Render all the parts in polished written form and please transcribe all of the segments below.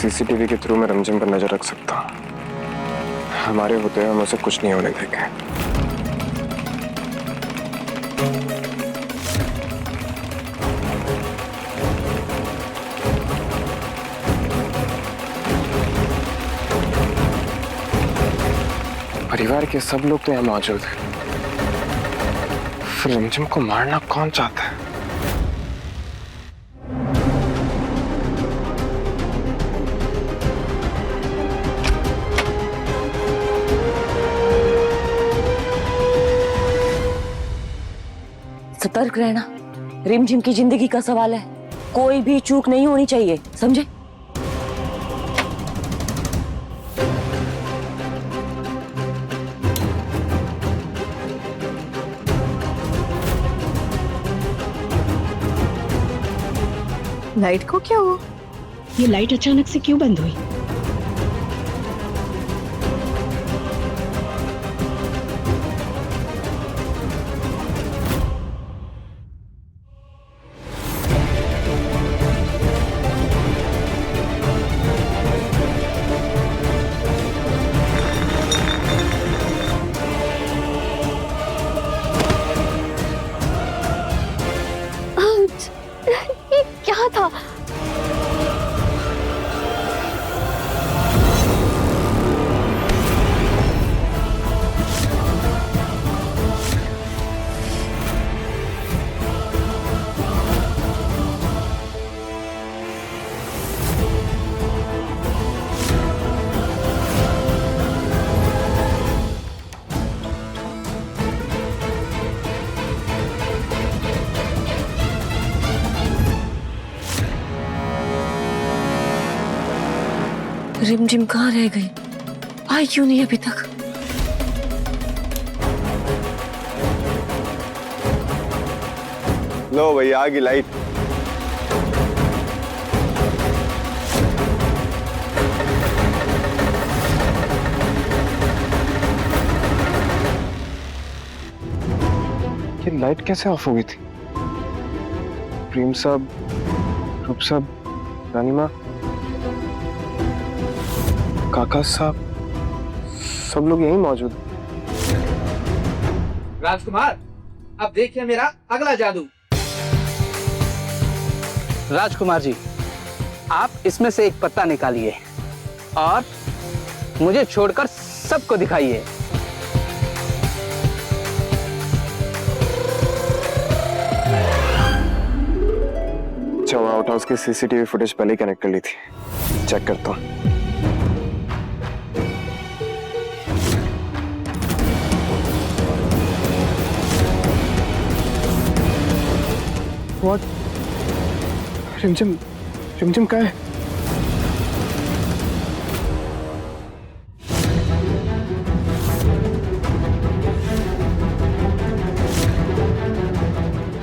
CCTV के through मैं रिमझिम पर नजर रख सकता हूँ। हमारे होते हुए हम उसे कुछ नहीं होने देंगे। परिवार के सब लोग तो यहाँ मौजूद हैं। फिर रिमझिम को मारना कौन चाहता है? सतर्क रहना, रिमझिम की जिंदगी का सवाल है, कोई भी चूक नहीं होनी चाहिए, समझे? लाइट को क्या हुआ? ये लाइट अचानक से क्यों बंद हुई? ये क्या था? रिमझिम कहाँ रह गई? आई क्यों नहीं अभी तक? लो भैया, आ गई लाइट। ये लाइट कैसे ऑफ हो गई थी? प्रेम साहब, रूप साहब, रानी माँ, काका साहब, सब लोग यहीं मौजूद। राजकुमार, अब देखिए मेरा अगला जादू। राजकुमार जी, आप इसमें से एक पत्ता निकालिए और मुझे छोड़कर सबको दिखाइए। अच्छा, आउट हाउस की सीसीटीवी फुटेज पहले ही कनेक्ट कर ली थी, चेक करता हूँ। What? रिमझिम कहाँ है?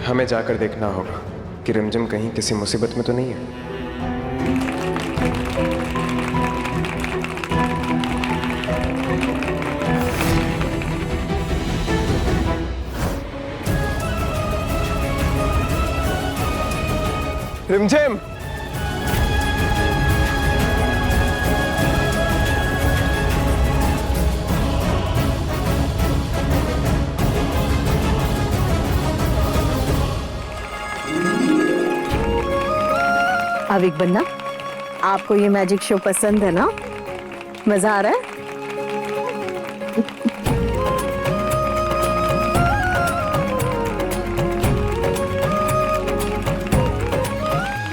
हमें जाकर देखना होगा कि रिमझिम कहीं किसी मुसीबत में तो नहीं है। रिमझिम, आविक बन्ना, आपको ये मैजिक शो पसंद है ना? मजा आ रहा है?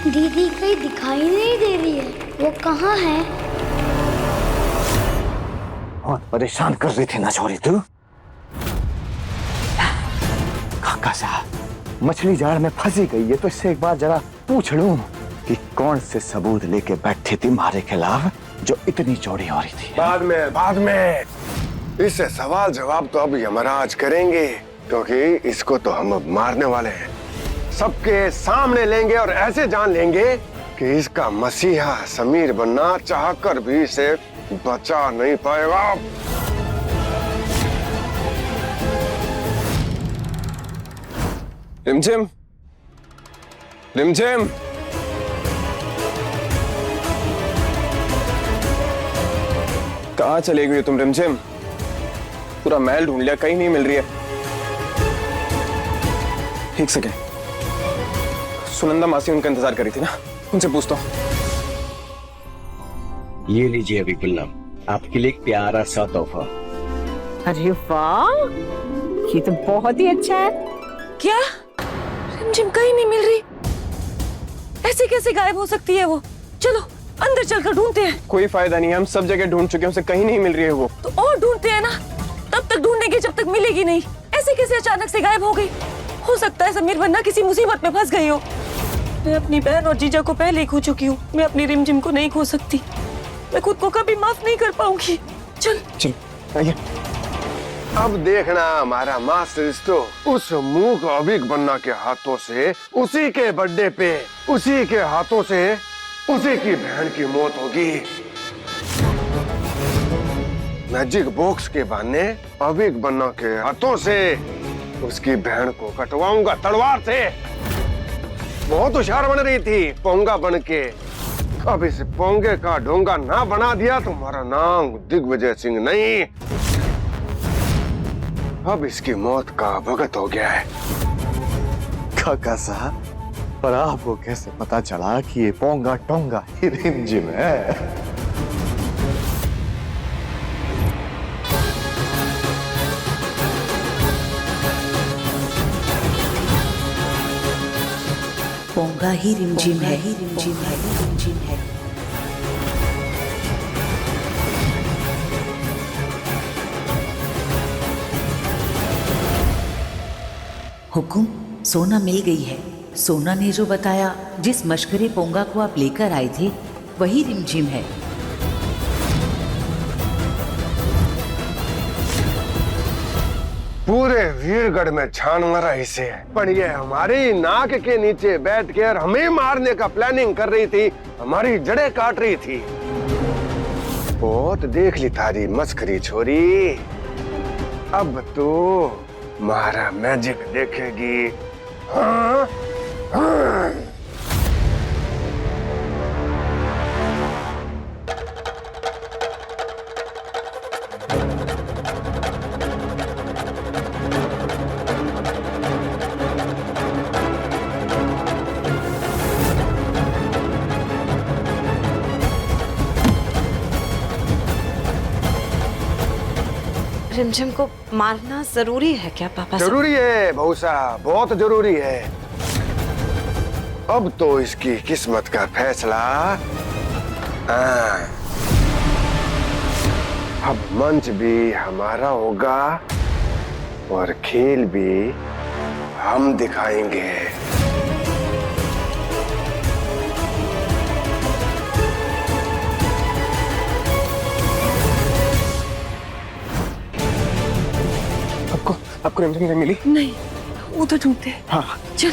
दीदी कहीं दिखाई नहीं दे रही है, वो कहाँ है? बहुत परेशान कर रही थी ना छोरी तू। काका साहब, मछली जाल में फंसी गई है, तो इससे एक बार जरा पूछ लूं कि कौन से सबूत लेके बैठी थी हमारे खिलाफ जो इतनी चौड़ी हो रही थी। बाद में इससे सवाल जवाब तो अब यमराज करेंगे, क्योंकि इसको तो हम अब मारने वाले हैं। सबके सामने लेंगे और ऐसे जान लेंगे कि इसका मसीहा समीर बनना चाहकर भी इसे बचा नहीं पाएगा। रिमझिम, रिमझिम, कहाँ चले गई हो तुम रिमझिम? पूरा महल ढूंढ लिया, कहीं नहीं मिल रही है। एक सेकेंड, सुनंदा मासी उनका इंतजार कर रही थी ना, उनसे पूछता हूँ। ये लीजिए अभी बिल्ला, आपके लिए एक प्यारा सा तोहफा। अरे वाह, ये तो बहुत ही अच्छा है। क्या? रिमझिम कहीं नहीं मिल रही? ऐसे कैसे गायब हो सकती है वो? चलो अंदर चलकर ढूंढते हैं। कोई फायदा नहीं है, हम सब जगह ढूंढ चुके हैं, उसे कहीं नहीं मिल रही है वो। तो और ढूंढते हैं ना, तब तक ढूंढेंगे जब तक मिलेगी नहीं। ऐसे कैसे अचानक से गायब हो गई? हो सकता है समीर वरना किसी मुसीबत में फंस गई हो। मैं अपनी बहन और जीजा को पहले ही खो चुकी हूँ, मैं अपनी रिमझिम को नहीं खो सकती। मैं खुद को कभी माफ नहीं कर पाऊंगी। चल आइए। अब देखना हमारा मास्टर रिश्तो उस मूक अविक बन्ना के हाथों से, उसी के बर्थडे पे, उसी के हाथों से उसी की बहन की मौत होगी। मैजिक बॉक्स के बहाने अविक बन्ना के हाथों से उसकी बहन को कटवाऊंगा तलवार से। बहुत होशियार बन रही थी पोंगा बन के, अब इस पोंगे का ढोंगा ना बना दिया तुम्हारा नाम दिग्विजय सिंह नहीं, अब इसकी मौत का भगत हो गया है। काका साहब, पर आपको कैसे पता चला कि ये पोंगा टोंगा ही रिमझिम है? पोंगा ही रिमझिम है, ही रिमझिम है, ही रिमझिम है। हुकुम, सोना मिल गई है। सोना ने जो बताया, जिस मशकरे पोंगा को आप लेकर आए थे, वही रिमझिम है। पूरे वीरगढ़ में छान मारा इसे, पर ये हमारी नाक के नीचे बैठ कर हमें मारने का प्लानिंग कर रही थी, हमारी जड़ें काट रही थी। बहुत देख ली तारी मस्करी छोरी, अब तो मारा मैजिक देखेगी। हाँ? हाँ? रिमझिम को मारना जरूरी है क्या पापा? जरूरी है बहू साहब, बहुत जरूरी है। अब तो इसकी किस्मत का फैसला अब मंच भी हमारा होगा और खेल भी हम दिखाएंगे। आपको रिमझिम नहीं मिली? नहीं, उधर ढूंढते हैं। हाँ चल।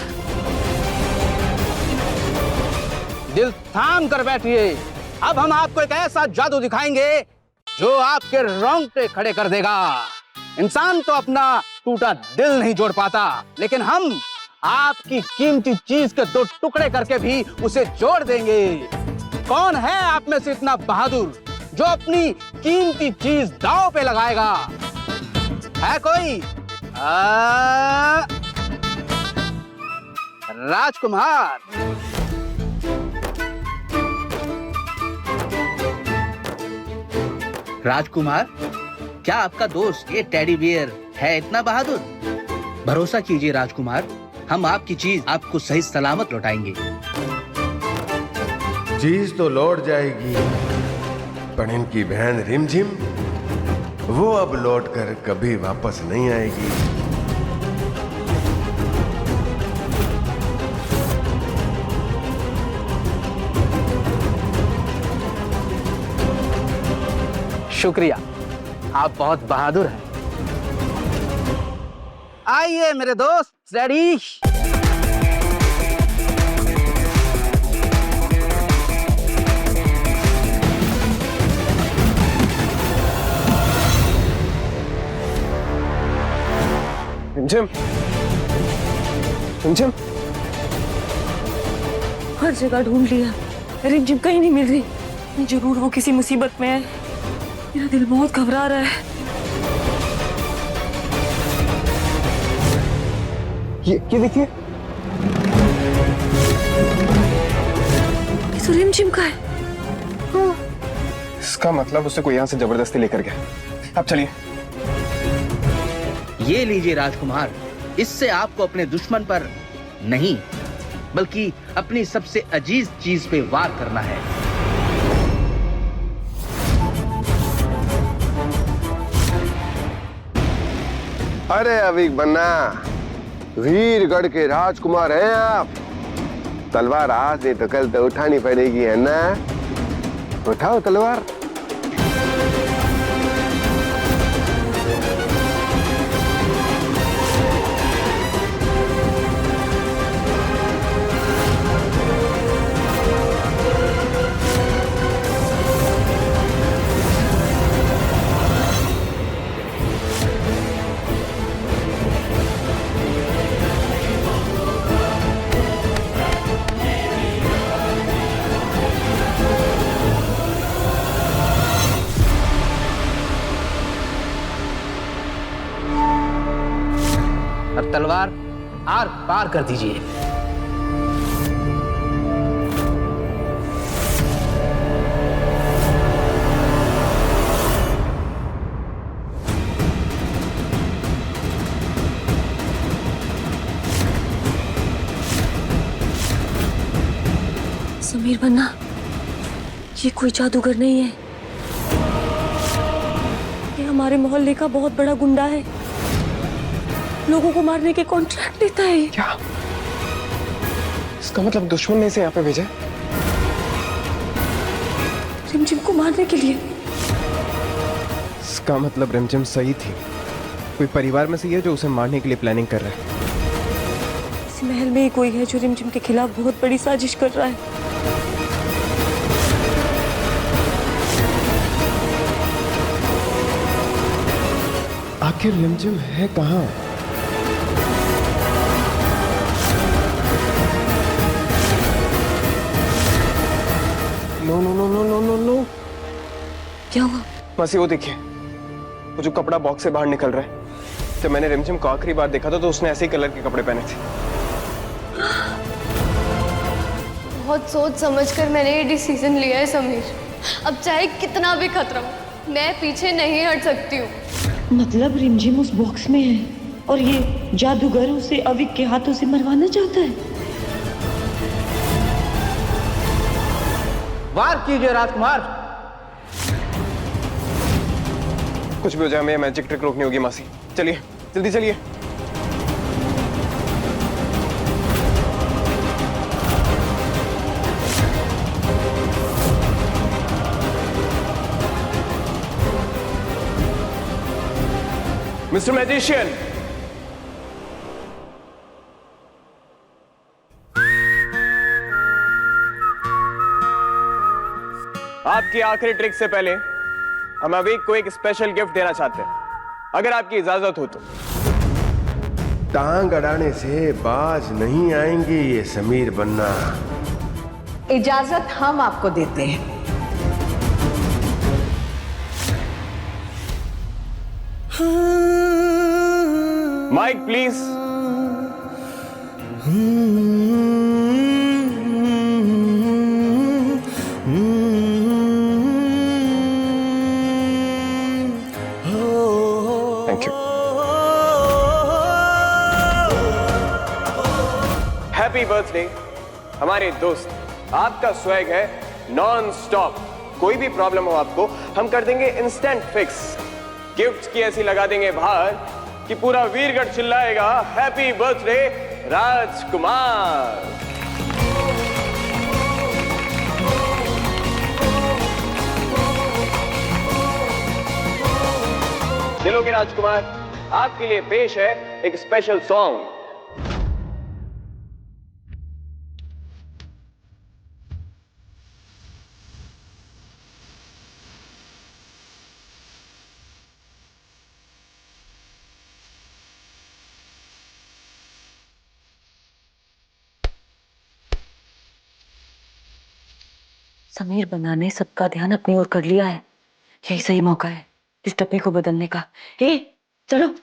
दिल थाम कर बैठिए, अब हम आपको एक ऐसा जादू दिखाएंगे जो आपके रोंगटे खड़े कर देगा। इंसान तो अपना टूटा दिल नहीं जोड़ पाता, लेकिन हम आपकी कीमती चीज के दो टुकड़े करके भी उसे जोड़ देंगे। कौन है आप में से इतना बहादुर जो अपनी कीमती चीज दांव पे लगाएगा? है कोई? राजकुमार। राजकुमार, क्या आपका दोस्त ये टेडी बियर है इतना बहादुर? भरोसा कीजिए राजकुमार, हम आपकी चीज आपको सही सलामत लौटाएंगे। चीज तो लौट जाएगी, पर इनकी बहन रिमझिम वो अब लौटकर कभी वापस नहीं आएगी। शुक्रिया, आप बहुत बहादुर हैं। आइए मेरे दोस्त, रेडी? रिमझिम, रिमझिम, हर जगह ढूंढ लिया, रिमझिम कहीं नहीं मिल रही। जरूर वो किसी मुसीबत में है। मेरा दिल बहुत घबरा रहा है। ये देखिए, ये तो रिमझिम का है। इसका मतलब उसे कोई यहाँ से जबरदस्ती लेकर गया। अब चलिए। ये लीजिए राजकुमार, इससे आपको अपने दुश्मन पर नहीं बल्कि अपनी सबसे अजीज चीज पे वार करना है। अरे अविक बन्ना, वीरगढ़ के राजकुमार हैं आप। तलवार आज नहीं तो कल तो उठानी पड़ेगी, है ना? उठाओ तलवार। अब तलवार आर पार कर दीजिए। समीर बन्ना, ये कोई जादूगर नहीं है। ये हमारे मोहल्ले का बहुत बड़ा गुंडा है। लोगों को मारने के कॉन्ट्रैक्ट देता है। क्या? इसका मतलब दुश्मन ने इसे यहाँ पे भेजा है? रिमझिम को मारने के लिए? इसका मतलब रिमझिम सही थी। कोई परिवार में से है जो उसे मारने के लिए प्लानिंग कर रहा है। इस महल में ही कोई है जो रिमझिम के खिलाफ बहुत बड़ी साजिश कर रहा है। आखिर रिमझिम है कहाँ? No no no no no no no. क्या हुआ? मासी, वो देखिए, वो जो कपड़ा बॉक्स से बाहर निकल रहा है। जब मैंने रिमझिम को आखिरी बार देखा था तो उसने ऐसे ही कलर के कपड़े पहने थे। बहुत सोच समझकर मैंने ये डिसीजन लिया है समीर। अब चाहे कितना भी खतरा हो, मैं पीछे नहीं हट सकती हूँ। मतलब रिमझिम उस बॉक्स में है और ये जादूगर उसे अविक के हाथों से मरवाना चाहता है। वार कीजिए राजकुमार। कुछ भी हो जाए, हमें मैजिक ट्रिक रोकनी होगी मासी। चलिए, जल्दी चलिए। मिस्टर मैजिशियन, आपकी आखिरी ट्रिक से पहले हम अविक को एक स्पेशल गिफ्ट देना चाहते हैं, अगर आपकी इजाजत हो तो। टांग अड़ाने से बाज नहीं आएंगे ये समीर बन्ना। इजाजत हम आपको देते हैं। Mike please. Thank you. Happy birthday हमारे दोस्त। आपका स्वैग है नॉन स्टॉप। कोई भी प्रॉब्लम हो आपको, हम कर देंगे इंस्टेंट फिक्स। गिफ्ट की ऐसी लगा देंगे बाहर कि पूरा वीरगढ़ चिल्लाएगा, हैप्पी बर्थडे राजकुमार। दिलों के राजकुमार, आपके लिए पेश है एक स्पेशल सॉन्ग। समीर बन्ना ने सबका ध्यान अपनी ओर कर लिया है। यही सही मौका है इस डब्बे को बदलने का। ए, चलो।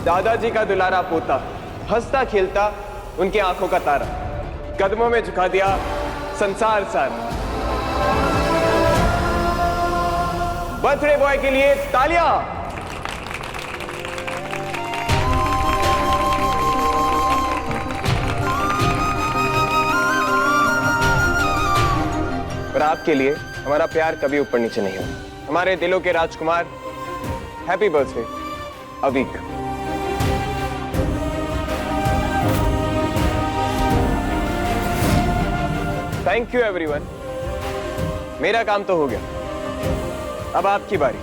दादाजी का दुलारा पोता, हंसता खेलता उनकी आंखों का तारा, कदमों में झुका दिया संसार सारा। बर्थडे बॉय के लिए तालियां। और आपके लिए हमारा प्यार कभी ऊपर नीचे नहीं होगा। हमारे दिलों के राजकुमार, happy birthday Avik. Thank you everyone. मेरा काम तो हो गया, अब आपकी बारी।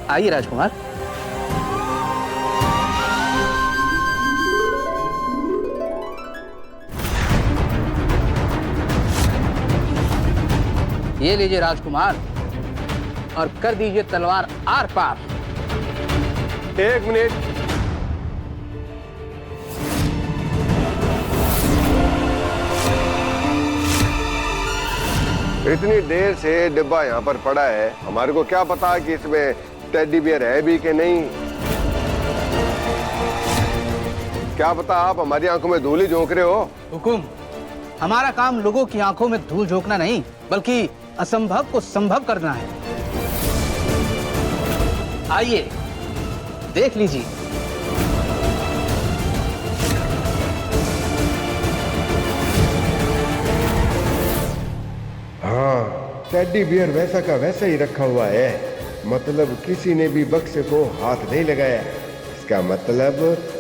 आइए राजकुमार। ये लीजिए राजकुमार, और कर दीजिए तलवार आर पार। एक मिनट, इतनी देर से डिब्बा यहाँ पर पड़ा है, हमारे को क्या पता कि इसमें टेडी बियर है भी कि नहीं। क्या पता आप हमारी आंखों में धूल ही झोंक रहे हो। हुकुम, हमारा काम लोगों की आंखों में धूल झोंकना नहीं, बल्कि असंभव को संभव करना है। आइए देख लीजिए। हाँ, टेडी बियर वैसा का वैसा ही रखा हुआ है, मतलब किसी ने भी बक्से को हाथ नहीं लगाया। इसका मतलब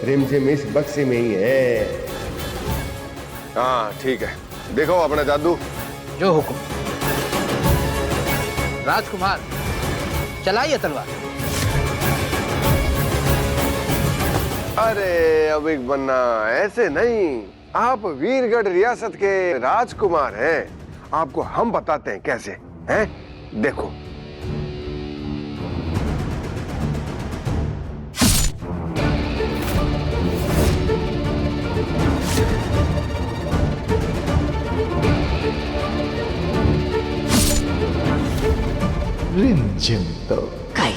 रिमझिम इस बक्से में ही है। हाँ ठीक है, देखो अपना जादू। जो हुकुम। राजकुमार, चलाइए तलवार। अरे अविक बन्ना, ऐसे नहीं, आप वीरगढ़ रियासत के राजकुमार हैं। आपको हम बताते हैं कैसे हैं। देखो, रिमझिम तो काई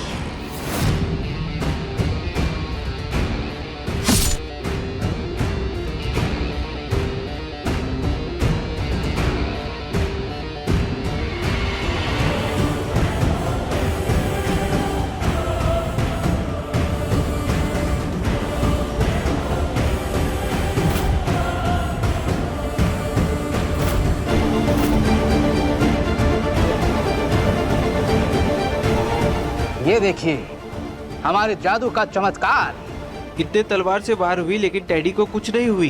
ये देखिए हमारे जादू का चमत्कार। कितने तलवार से वार हुई लेकिन टेडी को कुछ नहीं हुई।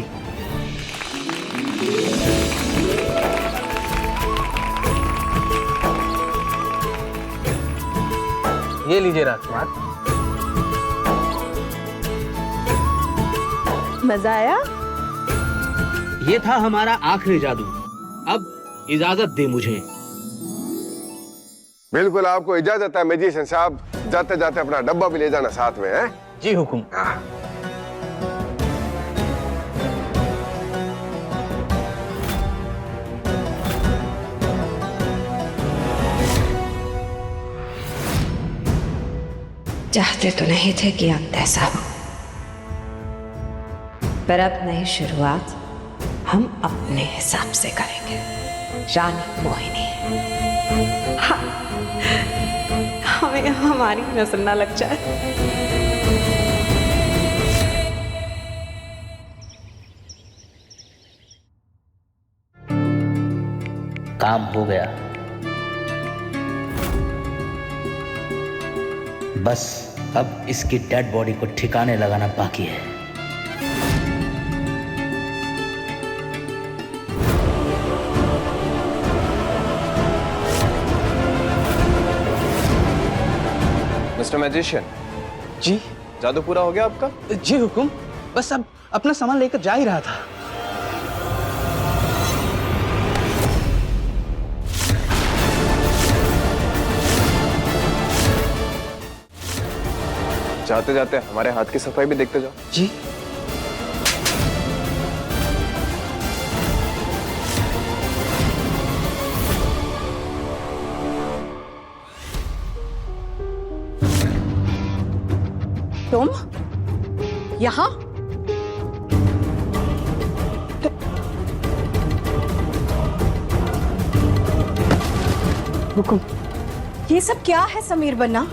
ये लीजिए राजकुमार। मजा आया? ये था हमारा आखिरी जादू। अब इजाजत दे मुझे। बिल्कुल आपको इजाजत है मैजिशियन साहब। जाते जाते अपना डब्बा भी ले जाना साथ में, है? जी हुकुम। हाँ। चाहते तो नहीं थे कि अंत ऐसा हो, पर अब नई शुरुआत हम अपने हिसाब से करेंगे। रानी मोहिनी, हमें हमारी नजर ना लग जाए। काम हो गया। बस अब इसकी डेड बॉडी को ठिकाने लगाना बाकी है। मिस्टर मैजिशियन, जी जादू पूरा हो गया आपका? जी हुकुम, बस अब अपना सामान लेकर जा ही रहा था। जाते जाते हमारे हाथ की सफाई भी देखते जाओ। जी तुम यहाँ? हुकुम, ये सब क्या है समीर बन्ना?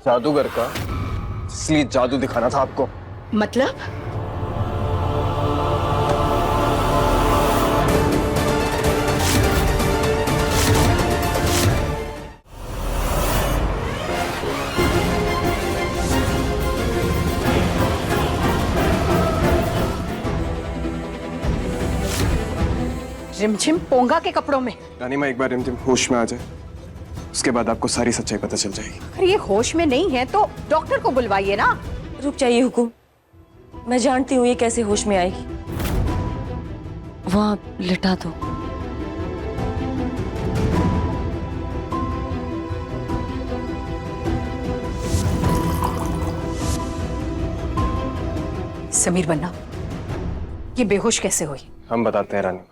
जादूगर का असली जादू दिखाना था आपको। मतलब? रिमझिम पोंगा के कपड़ों में? रानीमा, एक बार रिमझिम होश में आ जाए, उसके बाद आपको सारी सच्चाई पता चल जाएगी। अगर ये होश में नहीं है तो डॉक्टर को बुलवाइए ना। रुक जाइए हुकुम, मैं जानती हूँ ये कैसे होश में आएगी। वहां लिटा दो। समीर बन्ना, ये बेहोश कैसे हुई? हम बताते हैं रानीमा।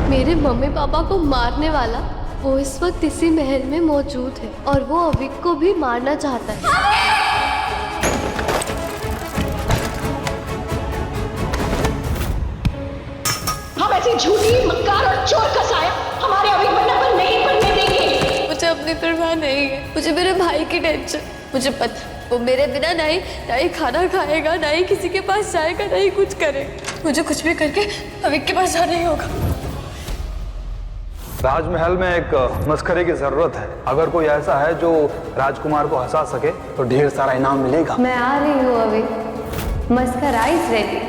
मेरे मम्मी पापा को मारने वाला वो इस वक्त इसी महल में मौजूद है और वो अविक को भी मारना चाहता है। हम ऐसी झूठी, मक्कार और चोर का साया हमारे अविक बन्ना पर नहीं पड़ने देंगे। मुझे अपनी परवाह नहीं है, मुझे मेरे भाई की टेंशन। मुझे पता वो मेरे बिना ना ही खाना खाएगा, ना ही किसी के पास जाएगा, ना ही कुछ करेगा। मुझे कुछ भी करके अविक के पास जाना ही होगा। राजमहल में एक मस्खरे की जरूरत है। अगर कोई ऐसा है जो राजकुमार को हंसा सके तो ढेर सारा इनाम मिलेगा। मैं आ रही हूँ अविक, मस्खरा इज रेडी।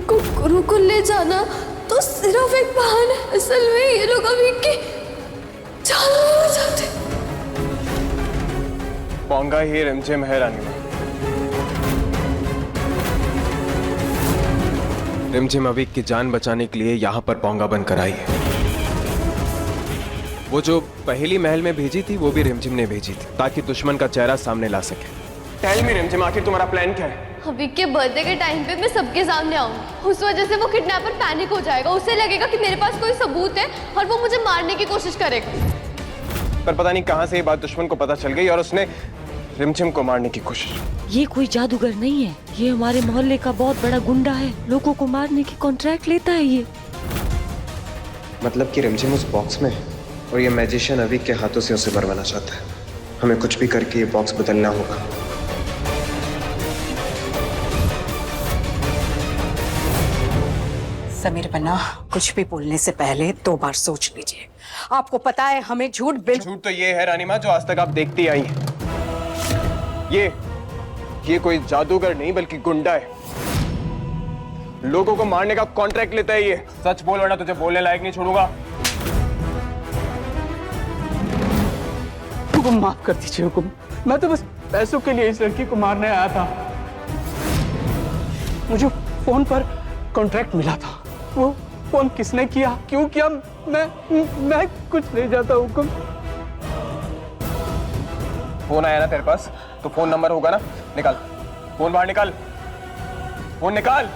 को गुरु को ले जाना तो सिर्फ एक बहाना है। असल में ये लोग अविक की जान लेना चाहते। पोंगा ही रिमझिम है रानीमा। रिमझिम अविक की जान बचाने के लिए यहाँ पर पोंगा बनकर आई है। वो जो पहली महल में भेजी थी वो भी रिमझिम ने भेजी थी ताकि दुश्मन का चेहरा सामने ला सके। टेल मी रिमझिम, आखिर तुम्हारा प्लान क्या है? अविक के बर्थडे के टाइम पे मैं सबके सामने आऊंगी। उस वजह से वो किडनैपर पैनिक हो जाएगा। उसे लगेगा कि मेरे पास कोई सबूत है और वो मुझे मारने की कोशिश करेगा। पर पता नहीं कहां से ये बात दुश्मन को पता चल गई और उसने रिमझिम को मारने की कोशिश। ये कोई जादूगर नहीं है, ये हमारे मोहल्ले का बहुत बड़ा गुंडा है। लोगों को मारने की कॉन्ट्रैक्ट लेता है ये। मतलब कि रिमझिम उस बॉक्स में है और ये मैजिशियन अविक के हाथों से उसे मरवाना चाहता है। हमें कुछ भी करके ये बॉक्स बदलना होगा। समीर बन्ना, कुछ भी बोलने से पहले 2 बार सोच लीजिए। आपको पता है हमें झूठ तो ये है रानीमा जो आज तक आप देखती आई हैं। ये कोई जादूगर नहीं बल्कि गुंडा है। लोगों को मारने का कॉन्ट्रैक्ट लेता है ये। सच बोल वरना तुझे बोलने लायक नहीं छोड़ूंगा। हुकुम माफ कर दीजिए हुकुम, मैं तो बस पैसों के लिए इस लड़की को मारने आया था। मुझे फोन पर कॉन्ट्रैक्ट मिला था। वो फोन किसने किया, क्यों किया, मैं कुछ नहीं जानता हुकुम। फोन आया ना तेरे पास तो फोन नंबर होगा ना, निकाल फोन बाहर निकाल, फोन निकाल।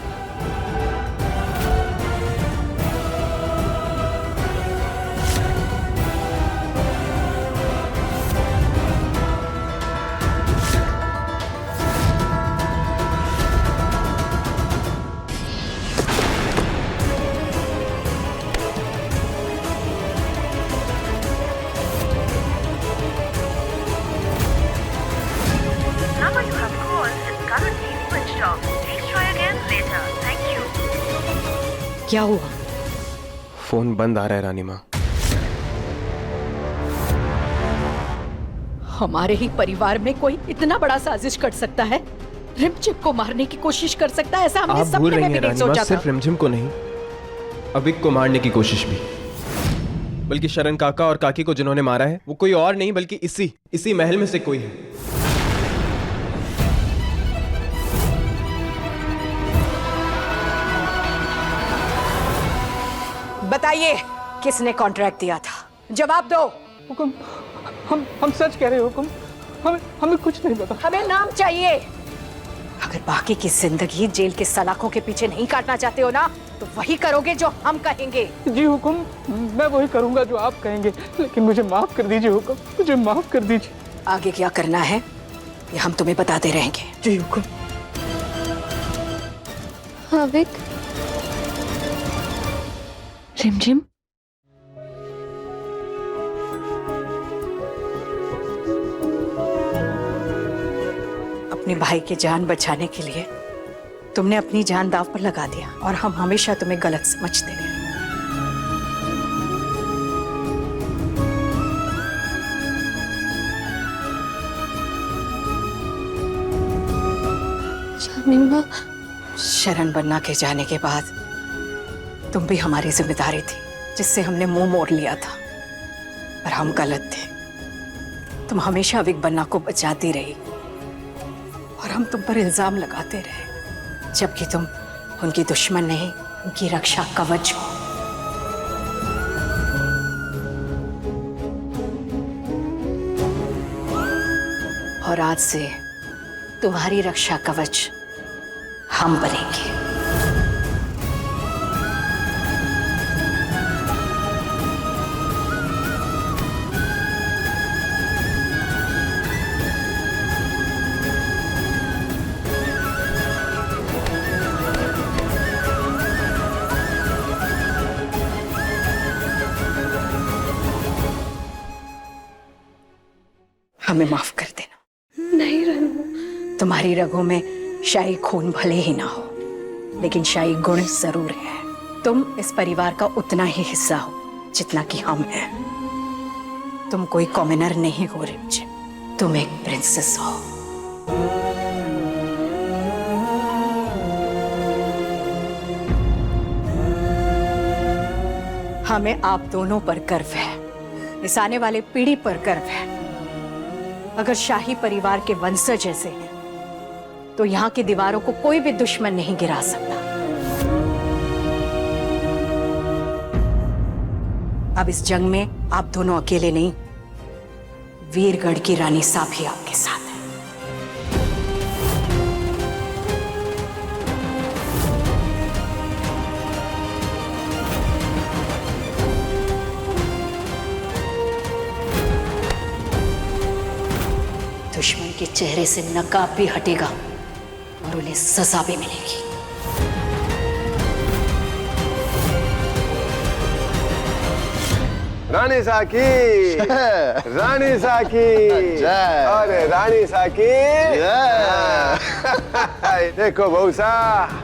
क्या हुआ? फोन बंद आ रहा है रानीमा। हमारे ही परिवार में कोई इतना बड़ा साजिश कर सकता है, रिमझिम को मारने की कोशिश कर सकता है, ऐसा हमने आप भूल सपने रही में हैं भी नहीं रानी माँ, सोचा सिर्फ था। रिमझिम को नहीं, अविक को मारने की कोशिश भी। बल्कि शरण काका और काकी को जिन्होंने मारा है वो कोई और नहीं बल्कि इसी महल में से कोई है। बताइए किसने कॉन्ट्रैक्ट दिया था, जवाब दो। हुकुम, हम सच कह रहे हैं हुकुम, हमें कुछ नहीं पता। हमें नाम चाहिए। अगर बाकी की जिंदगी जेल के सलाखों के पीछे नहीं काटना चाहते हो ना, तो वही करोगे जो हम कहेंगे। जी हुकुम, मैं वही करूंगा जो आप कहेंगे, लेकिन मुझे माफ कर दीजिए हुकुम, मुझे माफ कर दीजिए। आगे क्या करना है ये हम तुम्हें बताते रहेंगे। जी हुकुम। अविक, रिमझिम, अपने भाई की जान बचाने के लिए तुमने अपनी जान दांव पर लगा दिया और हम हमेशा तुम्हें गलत समझते रहे। रानी माँ, शरण बन्ना के जाने के बाद तुम भी हमारी जिम्मेदारी थी, जिससे हमने मुंह मोड़ लिया था, पर हम गलत थे। तुम हमेशा अविक बन्ना को बचाती रही और हम तुम पर इल्जाम लगाते रहे, जबकि तुम उनकी दुश्मन नहीं, उनकी रक्षा कवच हो। और आज से तुम्हारी रक्षा कवच हम बनेंगे। हमें माफ कर देना। नहीं रानी, तुम्हारी रगों में शाही खून भले ही ना हो, लेकिन शाही गुण जरूर है। तुम इस परिवार का उतना ही हिस्सा हो जितना कि हम हैं। तुम कोई कॉमनर नहीं हो रिमझिम, तुम एक प्रिंसेस हो। हमें आप दोनों पर गर्व है, इस आने वाले पीढ़ी पर गर्व है। अगर शाही परिवार के वंशज ऐसे हैं, तो यहाँ की दीवारों को कोई भी दुश्मन नहीं गिरा सकता। अब इस जंग में आप दोनों अकेले नहीं, वीरगढ़ की रानी साहब भी आपके साथ है। दुश्मन के चेहरे से नकाब भी हटेगा और उन्हें सजा भी मिलेगी। रानी साकी, रानी साकी, अरे रानी साकी, देखो बहुसा,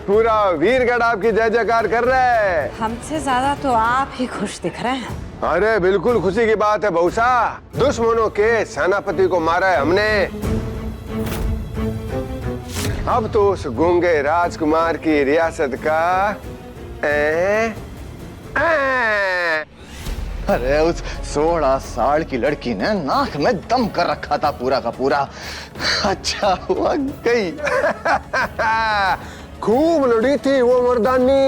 पूरा वीरगढ़ आपकी जय जयकार कर रहा है। हमसे ज्यादा तो आप ही खुश दिख रहे हैं। अरे बिल्कुल खुशी की बात है बहुसा, दुश्मनों के सेनापति को मारा है हमने। अब तो उस गूंगे राजकुमार की रियासत का अरे उस 16 साल की लड़की ने नाक में दम कर रखा था पूरा का पूरा। अच्छा हुआ गई। खूब लड़ी थी वो मर्दानी।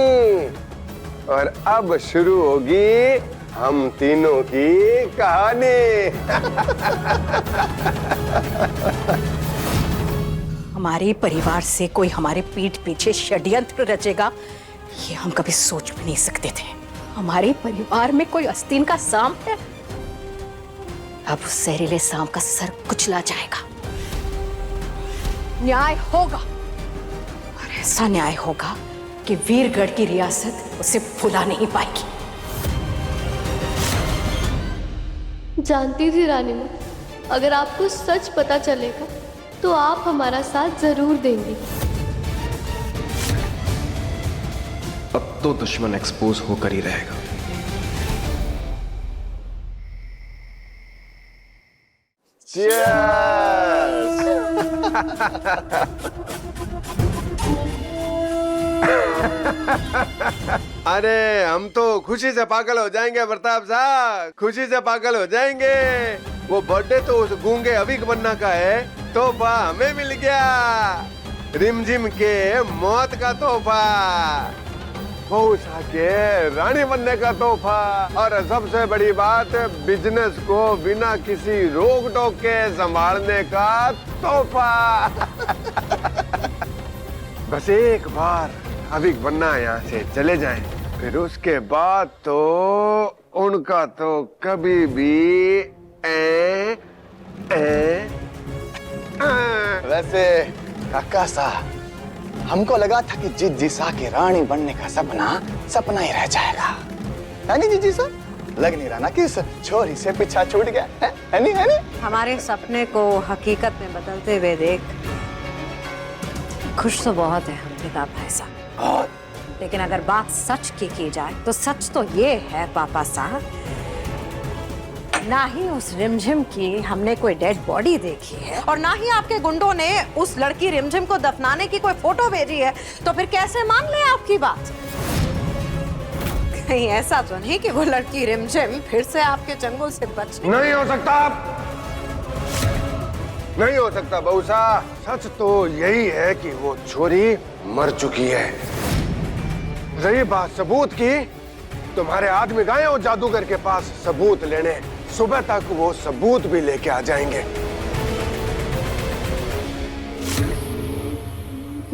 और अब शुरू होगी हम तीनों की कहानी। हमारे परिवार से कोई हमारे पीठ पीछे षड्यंत्र रचेगा, ये हम कभी सोच भी नहीं सकते थे। हमारे परिवार में कोई आस्तीन का सांप है, अब उस जहरीले सांप का सर कुचला जाएगा। न्याय होगा, और ऐसा न्याय होगा कि वीरगढ़ की रियासत उसे भुला नहीं पाएगी। जानती थी रानी माँ, अगर आपको सच पता चलेगा तो आप हमारा साथ जरूर देंगे। अब तो दुश्मन एक्सपोज होकर ही रहेगा। अरे हम तो खुशी से पागल हो जाएंगे प्रताप साहब, खुशी से पागल हो जाएंगे। वो बर्थडे तो उस गूंगे अविक बन्ना का है, तोहफा हमें मिल गया, रिमझिम के मौत का तोहफा, बहुशा के रानी बनने का तोहफा, और सबसे बड़ी बात बिजनेस को बिना किसी रोक टोक के संभालने का तोहफा। बस एक बार अविक बन्ना यहाँ से चले जाएं, फिर उसके बाद तो उनका तो कभी भी वैसे काका साहब, हमको लगा था कि जीजी सा की रानी बनने का सपना ही रह जाएगा, है नहीं जीजी सा? लग नहीं रहा ना कि इस छोरी से पीछा छूट गया है नहीं? हमारे सपने को हकीकत में बदलते हुए देख खुश तो बहुत है हम पिता भाई साहब, लेकिन अगर बात सच की जाए तो सच तो ये है पापा साहब, ना ही उस रिमझिम की हमने कोई डेड बॉडी देखी है और ना ही आपके गुंडों ने उस लड़की रिमझिम को दफनाने की कोई फोटो भेजी है, तो फिर कैसे मान ले आपकी बात? कहीं ऐसा तो नहीं कि वो लड़की रिमझिम फिर से आपके चंगुल से बच नहीं हो सकता, नहीं हो सकता बहुसा। सच तो यही है कि वो छोरी मर चुकी है। रही बात सबूत की, तुम्हारे आदमी गए हो जादूगर के पास सबूत लेने, सुबह तक वो सबूत भी लेके आ जाएंगे।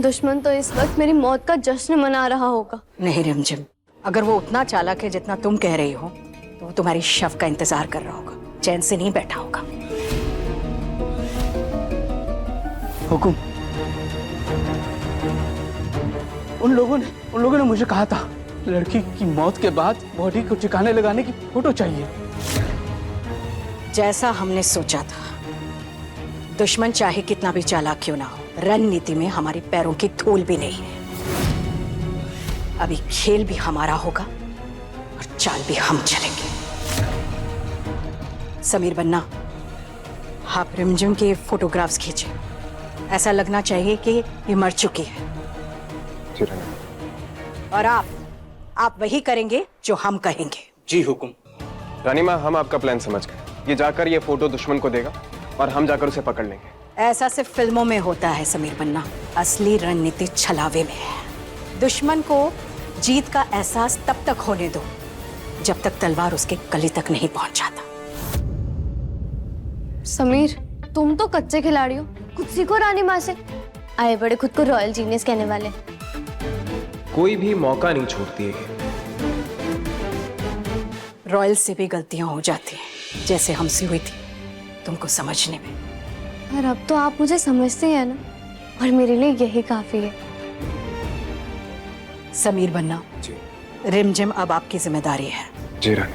दुश्मन तो इस वक्त मेरी मौत का जश्न मना रहा होगा। नहीं रिमझिम, अगर वो उतना चालाक है जितना तुम कह रही हो, तो वो तुम्हारी शव का इंतजार कर रहा होगा, चैन से नहीं बैठा होगा। हुकुम, उन लोगों ने मुझे कहा था लड़की की मौत के बाद बॉडी को ठिकाने लगाने की फोटो चाहिए। जैसा हमने सोचा था, दुश्मन चाहे कितना भी चालाक क्यों ना हो, रणनीति में हमारे पैरों की धूल भी नहीं है। अभी खेल भी हमारा होगा और चाल भी हम चलेंगे। समीर बन्ना, आप रिमझिम के फोटोग्राफ्स खींचे, ऐसा लगना चाहिए कि ये मर चुकी है। और आप वही करेंगे जो हम कहेंगे। जी हुकुम। रानी माँ, हम आपका प्लान समझ गए। ये जाकर ये फोटो दुश्मन को देगा और हम जाकर उसे पकड़ लेंगे। ऐसा सिर्फ फिल्मों में होता है समीर बन्ना, असली रणनीति छलावे में है। दुश्मन को जीत का एहसास तब तक होने दो जब तक तलवार उसके कली तक नहीं पहुंच जाता। समीर, तुम तो कच्चे खिलाड़ी हो, कुछ सीखो रानी माँ से। आए बड़े खुद को रॉयल जीनियस कहने वाले। कोई भी मौका नहीं छोड़ती है। रॉयल से भी गलतियां हो जाती हैं, जैसे हमसे हुई थी तुमको समझने में। पर अब तो आप मुझे समझते हैं ना, और मेरे लिए यही काफी है। समीर बन्ना जी। रिमझिम अब आपकी जिम्मेदारी है। जी रानी।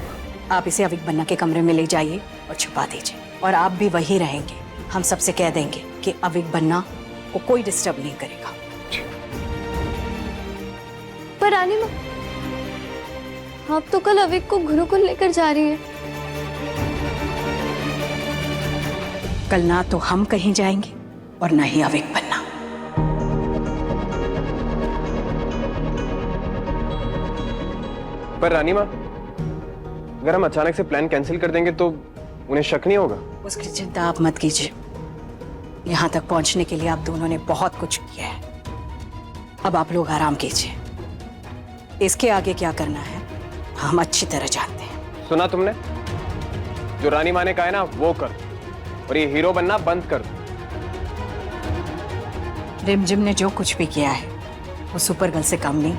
आप इसे अविक बन्ना के कमरे में ले जाइए और छुपा दीजिए, और आप भी वही रहेंगे। हम सबसे कह देंगे कि अविक बन्ना को कोई डिस्टर्ब नहीं करेगा। पर रानी माँ, आप तो कल अविक को गुरुकुल लेकर जा रही है। कल ना तो हम कहीं जाएंगे और ना ही अविक बन्ना। पर रानी माँ, अगर हम अचानक से प्लान कैंसिल कर देंगे तो उन्हें शक नहीं होगा? उसकी चिंता आप मत कीजिए। यहाँ तक पहुँचने के लिए आप दोनों ने बहुत कुछ किया है। अब आप लोग आराम कीजिए। इसके आगे क्या करना है हम अच्छी तरह जानते हैं। सुना तुमने? जो रानी माँ ने कहा है ना, वो कर, और ये हीरो बनना बंद कर दो। रिमझिम ने जो कुछ भी किया है वो सुपर गर्ल से कम नहीं।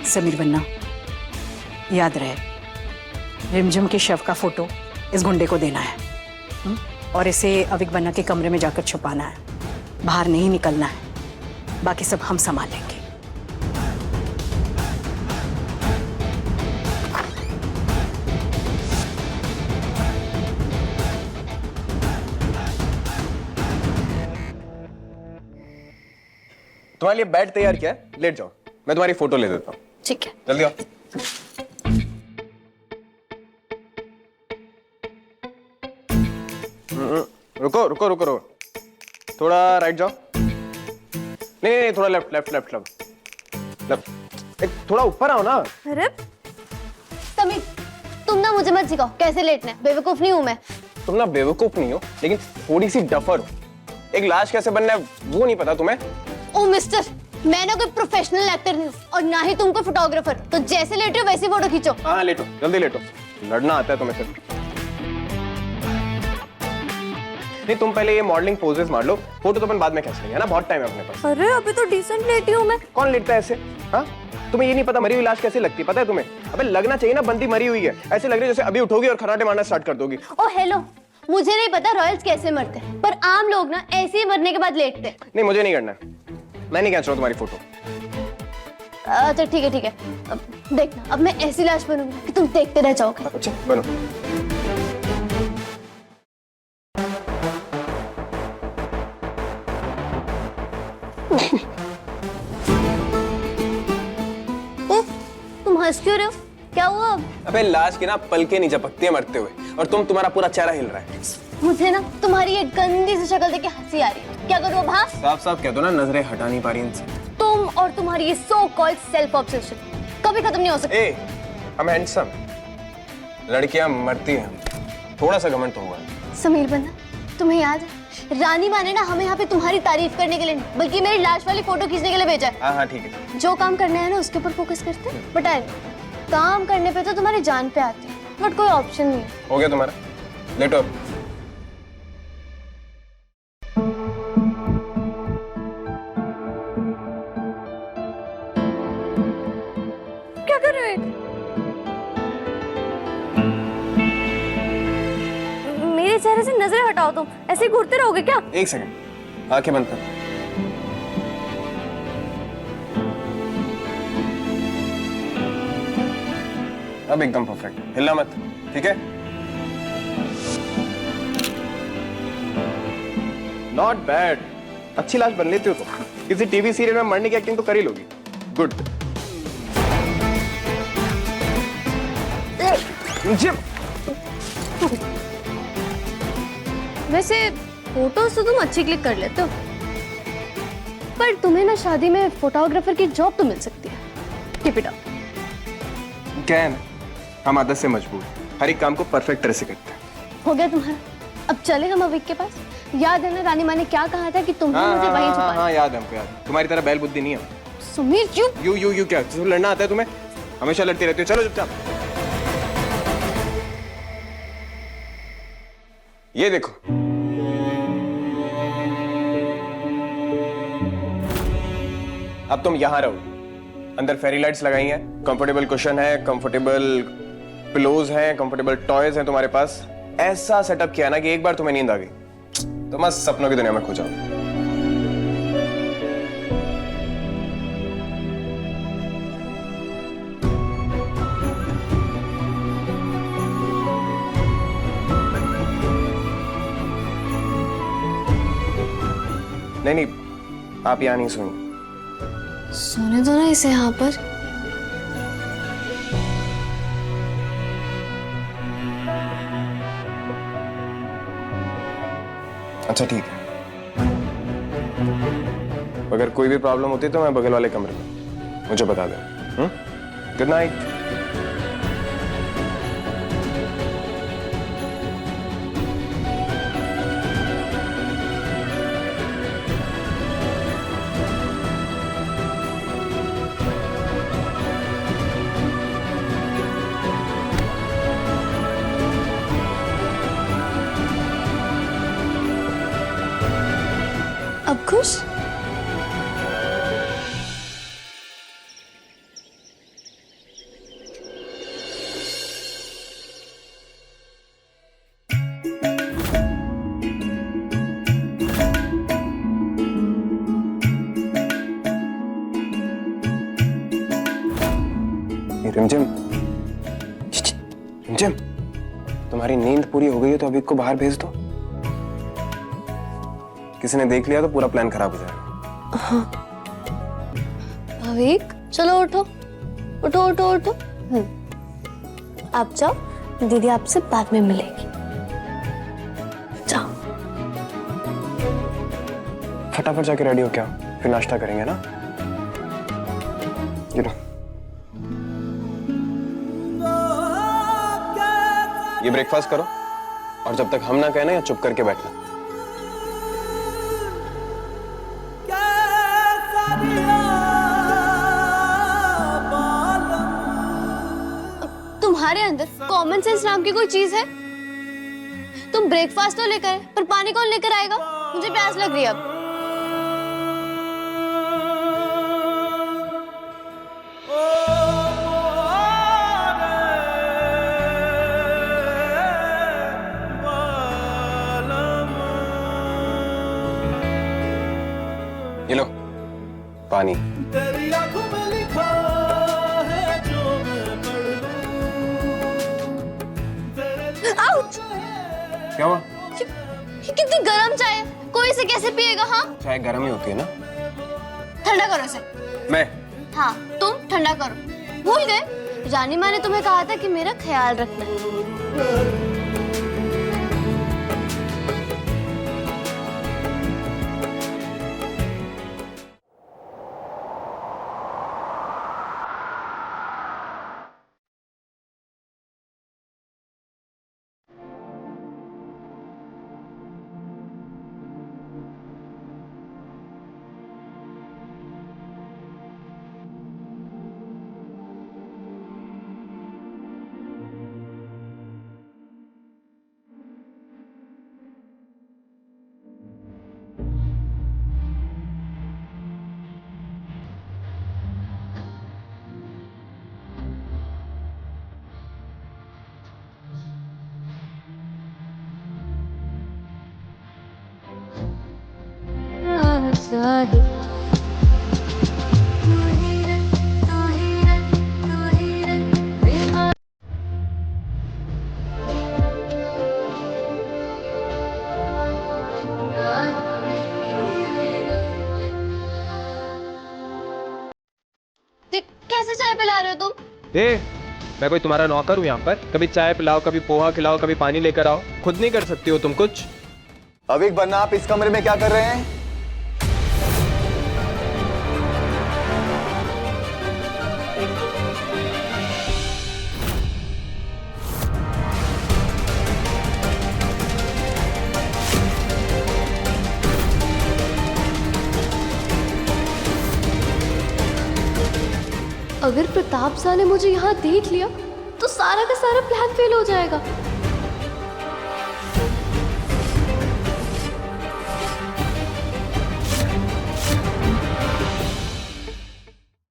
समीर बन्ना, याद रहे, रिमझिम के शव का फोटो इस गुंडे को देना है, और इसे अविक बन्ना के कमरे में जाकर छुपाना है। बाहर नहीं निकलना है, बाकी सब हम संभालेंगे। तुम्हारे लिए बेड तैयार किया है, लेट जाओ, मैं तुम्हारी फोटो ले देता हूँ। ठीक है। जल्दी आओ। रुको रुको रुको रुको, थोड़ा राइट जाओ। नहीं नहीं, थोड़ा left left left left left, थोड़ा ऊपर आओ ना। अरे समीर, तुम ना मुझे मत सिखाओ कैसे लेटना है, बेवकूफ नहीं हूँ मैं। तुम ना बेवकूफ नहीं हो, लेकिन थोड़ी सी डफर हो। एक लाश कैसे बनना है वो नहीं पता तुम्हें? ओ मिस्टर, मैं ना कोई प्रोफेशनल एक्टर नहीं हूँ और ना ही तुम कोई फोटोग्राफर, तो जैसे लेटे हो वैसे फोटो खींचो। हाँ लेटो, जल्दी लेटो, लड़ना आता है तुम्हें सिर्फ। नहीं, तुम पहले ये मॉडलिंग पोजेस मार लो, फोटो तो अपन बाद में खींच लेंगे ना, बहुत टाइम है अपने पास। अरे अभी तो डिसेंट लेटी हूँ मैं। कौन लेटता है ऐसे? हाँ, तुम्हें ये नहीं पता मरी हुई लाश कैसे लगती है? पता है तुम्हें? अबे लगना चाहिए ना, बंदी मरी हुई है, ऐसे लग रही है जैसे अभी उठोगी और खराटे मारना स्टार्ट कर दोगी। ओ हेलो, मुझे नहीं पता रॉयल्स कैसे मरते हैं, पर आम लोग ना ऐसे ही मरने के बाद लेटते हैं। नहीं, मुझे नहीं करना है, मैं नहीं खींच रहा हूँ तुम्हारी फोटो। अच्छा ठीक है ठीक है, अब देखना, अब मैं ऐसी लाश बनूंगी कि तुम देखते रह जाओगे। अच्छा बनो। तुम हंस क्यों रहे हो? क्या हुआ अब? अबे लाश की ना पलके नहीं झपकती है मरते हुए, और तुम्हारा पूरा चेहरा हिल रहा है। मुझे ना तुम्हारी ये गंदी सी शक्ल देख के हंसी आ रही है। क्या करूँ अब? हाँ, साफ साफ कह दो ना, नजरें हटा नहीं पा रही इनसे। तुम और तुम्हारी ये सो कॉल्ड सेल्फ ऑब्सेशन कभी खत्म नहीं हो सकती। ए, हम हैंडसम, लड़कियां मरती हैं, थोड़ा सा घमंड तो हुआ है। समीर बन्ना, तुम्हें याद है रानी माँ ने ना हमें यहाँ पे तुम्हारी तारीफ करने के लिए नहीं, बल्कि मेरी लाश वाली फोटो खींचने के लिए भेजा है। हाँ हाँ ठीक है। जो काम करना है ना उसके ऊपर फोकस करते हैं, बट काम करने पे तो तुम्हारी जान पे आती है, बट कोई ऑप्शन नहीं है। हो गया तुम्हारा, लेटो अब। क्या कर रहे हो? मेरे चेहरे से नजरें हटाओ, तुम ऐसे ही घूरते रहोगे क्या? एक सेकंड, आंखें बंद कर। अब एकदम परफेक्ट, हिलना मत, ठीक है? नॉट बैड, अच्छी लाश बन लेती हो तो। किसी टीवी सीरियल में मरने की एक्टिंग तो कर ही लोगी। गुड। वैसे फोटोज तो तुम अच्छी क्लिक कर लेते हो, पर तुम्हें ना शादी में फोटोग्राफर की जॉब तो मिल सकती है। Keep it up. क्या है ना, हम आदत से मजबूर, हर एक काम को परफेक्ट तरह से करते हैं। हो गया तुम्हारा, अब चले हम अविक के पास। याद है ना रानी माँ ने क्या कहा था कि तुम्हें मुझे वहीं छुपाना। हाँ याद है, हमको याद है। तुम्हारी तरह बैल बुद्धि नहीं है। सुमीर क्यों? यू क्या लड़ना आता है तुम्हें? हमेशा लड़ती रहती हो। चलो चुपचाप। ये देखो, अब तुम यहां रहो, अंदर फेरी लाइट्स लगाई हैं, कंफर्टेबल कुशन है, कंफर्टेबल पिलोज हैं, कंफर्टेबल टॉयज हैं तुम्हारे पास। ऐसा सेटअप किया ना कि एक बार तुम्हें नींद आ गई तो मस्त सपनों की दुनिया में खो जाओ। नहीं, आप यहां नहीं सोएंगे। सोने दो ना इसे यहाँ पर। अच्छा ठीक है, अगर कोई भी प्रॉब्लम होती है तो मैं बगल वाले कमरे में, मुझे बता दें। Good night. अब खुश? रिमझिम, रिमझिम, तुम्हारी नींद पूरी हो गई है तो अभी को बाहर भेज दो। किसी ने देख लिया तो पूरा प्लान खराब हो जाएगा। हाँ, अविक चलो उठो उठो उठो उठो। आप जाओ, दीदी आपसे बाद में मिलेगी। जाओ। फटाफट जाके रेडी हो क्या, फिर नाश्ता करेंगे ना। ये ब्रेकफास्ट करो और जब तक हम ना कहना या चुप करके बैठना। तुम्हारे अंदर कॉमन सेंस नाम की कोई चीज है? तुम ब्रेकफास्ट तो लेकर आए, पर पानी कौन लेकर आएगा? मुझे प्यास लग रही है अब। ये लो पानी। आउच! क्या हुआ? ये कितनी गर्म चाय है, कोई इसे कैसे पिएगा? हाँ चाय गर्म ही होती है ना। ठंडा करो इसे। मैं? हाँ तुम ठंडा करो। भूल गए रानी माँ ने तुम्हें कहा था कि मेरा ख्याल रखना। कैसे चाय पिला रहे हो तुम? मैं कोई तुम्हारा नौकर हूँ यहाँ पर? कभी चाय पिलाओ, कभी पोहा खिलाओ, कभी पानी लेकर आओ। खुद नहीं कर सकती हो तुम कुछ? अविक बन्ना, आप इस कमरे में क्या कर रहे हैं? अगर प्रताप सा ने मुझे यहाँ देख लिया तो सारा का सारा प्लान फेल हो जाएगा।